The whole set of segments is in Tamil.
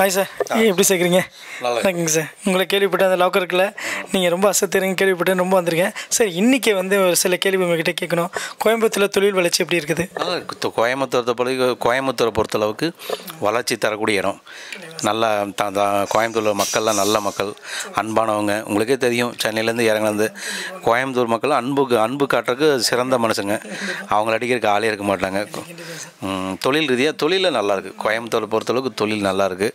ஹாய் சார், எப்படி சேர்க்குறீங்க? ஓகேங்க சார். உங்களை கேள்விப்பட்டேன், அந்த லாக்கர் இருக்குல்ல, நீங்கள் ரொம்ப அசத்துறீங்க கேள்விப்பட்டேன், ரொம்ப வந்திருக்கேன் சார். இன்றைக்கி வந்து ஒரு சில கேள்வி உங்கள்கிட்ட கேட்கணும். கோயம்புத்தூரில் தொழில் வளர்ச்சி எப்படி இருக்குது? கோயம்புத்தூரை பொறுத்தளவுக்கு வளர்ச்சி தரக்கூடிய இடம். நல்லா கோயம்புத்தூரில் மக்கள்லாம் நல்ல மக்கள், அன்பானவங்க. உங்களுக்கே தெரியும், சென்னையிலேருந்து இறங்கினது கோயம்புத்தூர் மக்கள் அன்பு காட்டுறதுக்கு சிறந்த மனுஷங்க. அவங்கள அடிக்கிறதுக்கு ஆளே இருக்க மாட்டாங்க. தொழில் ரீதியாக தொழிலில் நல்லாயிருக்கு. கோயம்புத்தூரை பொறுத்தளவுக்கு தொழில் நல்லாயிருக்கு.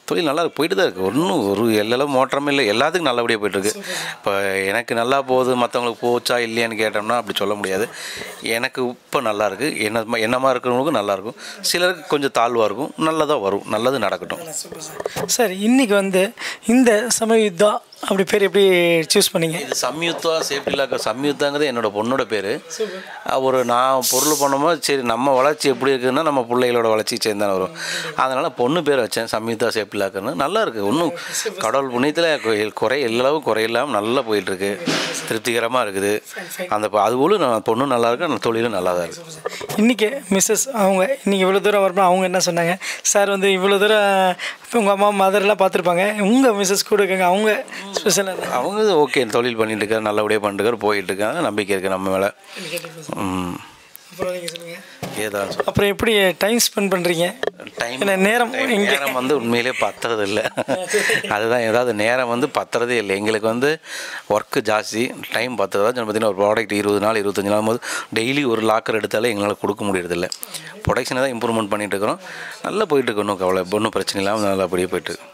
தொழில் நல்லா போயிட்டு தான் இருக்குது. ஒன்றும் ஒரு எல்லாம் மோட்டமே இல்லை, எல்லாத்துக்கும் நல்லபடியாக போய்ட்டுருக்கு. இப்போ எனக்கு நல்லா போகுது, மற்றவங்களுக்கு போச்சா இல்லையான்னு கேட்டோம்னா அப்படி சொல்ல முடியாது. எனக்கு இப்போ நல்லாயிருக்கு. என்னமா இருக்கிறவங்களுக்கும் நல்லாயிருக்கும், சிலருக்கு கொஞ்சம் தாழ்வாக இருக்கும். நல்லதாக வரும், நல்லது நடக்கட்டும். சார், இன்றைக்கி வந்து இந்த சமயுத்தா அப்படி பேர் எப்படி சூஸ் பண்ணிங்க? இது சம்யுக்தா சேஃப்டி லாக்கர். சம்யுக்தாங்கிறது என்னோடய பொண்ணோட பேர். நான் பொருள் பண்ணும்போது சரி நம்ம வளர்ச்சி எப்படி இருக்குதுன்னா நம்ம பிள்ளைகளோட வளர்ச்சி சேர்ந்தானே வரும். அதனால் பொண்ணு பேர் வச்சேன் சம்யுக்தா சேஃப்டி லாக்கர்னு. நல்லா இருக்குது. ஒன்றும் கடவுள் புண்ணியத்தில் குறையில்லாமல் நல்லா போயிட்டுருக்கு. திருப்திகரமாக இருக்குது. அதுபோல் நான் பொண்ணும் நல்லா இருக்கு, அந்த தொழிலும் நல்லா தான் இருக்குது. இன்றைக்கி மிஸ்ஸஸ் அவங்க இன்றைக்கி இவ்வளோ தூரம் வரணும், அவங்க என்ன சொன்னாங்க? சார் வந்து இவ்வளோ தூரம் இப்போ உங்கள் அம்மா மதர்லாம் பார்த்துருப்பாங்க, உங்கள் மிஸ்ஸஸ் கூட இருக்காங்க, அவங்க ஸ்பெஷலாக அவங்க ஓகே தொழில் பண்ணிட்டு இருக்காரு, நல்லபடியாக பண்ணிட்டு போயிட்டு இருக்காங்க. நம்பிக்கை இருக்குது நம்ம மேலே. அப்புறம் எப்படி டைம் ஸ்பெண்ட் பண்ணுறீங்க? நேரம் வந்து உண்மையிலே பத்துறது இல்லை. அதுதான், ஏதாவது நேரம் வந்து பத்துறதே இல்லை. எங்களுக்கு வந்து ஒர்க்கு ஜாஸ்தி, டைம் பத்துறதா. பார்த்தீங்கன்னா ஒரு ப்ராடக்ட் 20 நாள் 25 நாள் போது டெய்லி ஒரு லாக்கர் எடுத்தாலே எங்களால் கொடுக்க முடியறதில்லை. ப்ரொடக்ஷனை தான் இம்ப்ரூவ்மெண்ட் பண்ணிகிட்டு இருக்கிறோம். நல்லா போயிட்டுருக்கு. ஒன்றும் கவலை, ஒன்றும் பிரச்சனை இல்லாமல் நல்லபடியாக போயிட்டுருக்கு.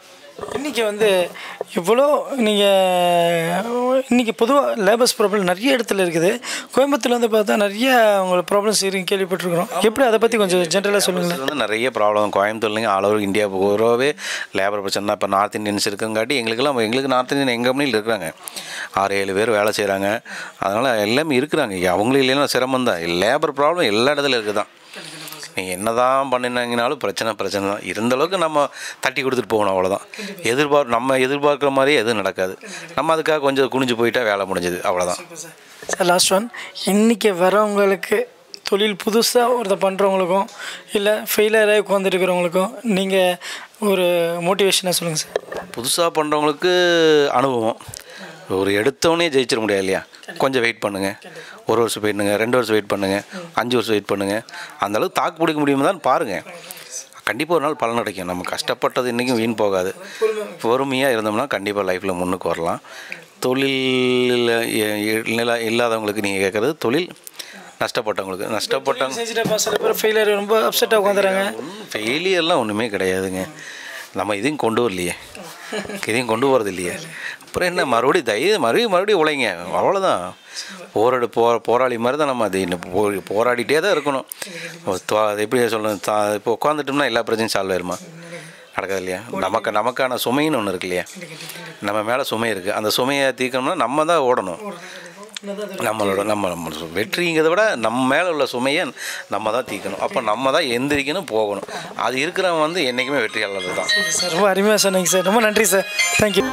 இன்றைக்கி வந்து இவ்வளோ இன்றைக்கி பொதுவாக லேபர்ஸ் ப்ராப்ளம் நிறைய இடத்துல இருக்குது. கோயம்புத்தூரில் வந்து பார்த்தா நிறைய உங்களுக்கு ப்ராப்ளம்ஸ் இருக்குன்னு கேள்விப்பட்டிருக்கிறோம். எப்படி அதை பற்றி கொஞ்சம் ஜென்ரலாக சொல்லுங்கள். வந்து நிறைய ப்ராப்ளம் கோயம்புத்தூர்லேங்க ஆல் ஓவர் இந்தியா பூராவே லேபர் பிரச்சனை தான். இப்போ நார்த் இந்தியன்ஸ் இருக்குங்காட்டி எங்களுக்கு நார்த் இந்தியன் எங்கள் கம்பெனியில் இருக்கிறாங்க. 6-7 பேர் வேலை செய்கிறாங்க. அதனால் எல்லாமே இருக்கிறாங்க. அவங்களும் இல்லைன்னா சிரமம் தான். லேபர் ப்ராப்ளம் எல்லா இடத்துலையும் இருக்குது தான். நீங்கள் என்ன தான் பண்ணினாங்கனாலும் பிரச்சனை தான். இருந்தளவுக்கு நம்ம தட்டி கொடுத்துட்டு போகணும், அவ்வளோதான். நம்ம எதிர்பார்க்குற மாதிரியே எதுவும் நடக்காது. நம்ம அதுக்காக கொஞ்சம் குனிஞ்சு போயிட்டா வேலை முடிஞ்சது, அவ்வளோதான். சார், லாஸ்ட் ஒன், இன்றைக்கி வரவங்களுக்கு தொழில் புதுசாக ஒருத்தர் பண்ணுறவங்களுக்கும் இல்லை ஃபெயிலியராக உட்காந்துருக்கிறவங்களுக்கும் நீங்கள் ஒரு மோட்டிவேஷனாக சொல்லுங்கள் சார். புதுசாக பண்ணுறவங்களுக்கு அனுபவம். ஒரு எடுத்தவொடனே ஜெயிச்சிட முடியாது இல்லையா? கொஞ்சம் வெயிட் பண்ணுங்கள். 1 வருஷம் வெயிட் பண்ணுங்கள், 2 வருஷம் வெயிட் பண்ணுங்கள், 5 வருஷம் வெயிட் பண்ணுங்கள். அந்தளவுக்கு தாக்கு பிடிக்க முடியுமா தான் பாருங்கள். கண்டிப்பாக ஒரு நாள் பலன் கிடைக்கும். நம்ம கஷ்டப்பட்டது இன்றைக்கும் வீண் போகாது. பொறுமையாக இருந்தோம்னா கண்டிப்பாக லைஃப்பில் முன்னுக்கு வரலாம். தொழில் இல்லாதவங்களுக்கு நீங்கள் கேட்குறது தொழில் நஷ்டப்பட்டவங்களுக்கு ஃபெயிலியர் ரொம்ப அப்செட்டாக உட்காந்துறாங்க. ஃபெயிலியர்லாம் ஒன்றுமே கிடையாதுங்க. நம்ம இதையும் கொண்டு வரலையே, இதையும் கொண்டு வரது இல்லையே. அப்புறம் என்ன, மறுபடியும் உழைங்க, அவ்வளோதான். போராளி மாதிரி தான் நம்ம அது போராடிட்டே தான் இருக்கணும். எப்படி சொல்லணும், இப்போ உட்காந்துட்டோம்னா எல்லா பிரச்சனையும் சால்வ் ஆயிருமா? நடக்காது இல்லையா? நமக்கான சுமைன்னு ஒன்று இருக்கு இல்லையா? நம்ம மேலே சுமை இருக்குது. அந்த சுமையை தீர்க்கணும்னா நம்ம தான் ஓடணும். நம்ம வெற்றிங்கிறத விட நம்ம மேலே உள்ள சுமையை நம்ம தான் தீர்க்கணும். அப்போ நம்ம தான் எந்திரிக்கணும், போகணும். அது இருக்கிறவங்க வந்து என்றைக்குமே வெற்றியாளர் தான். ரொம்ப அருமையாக சொன்னீங்க சார். ரொம்ப நன்றி சார். தேங்க்யூ.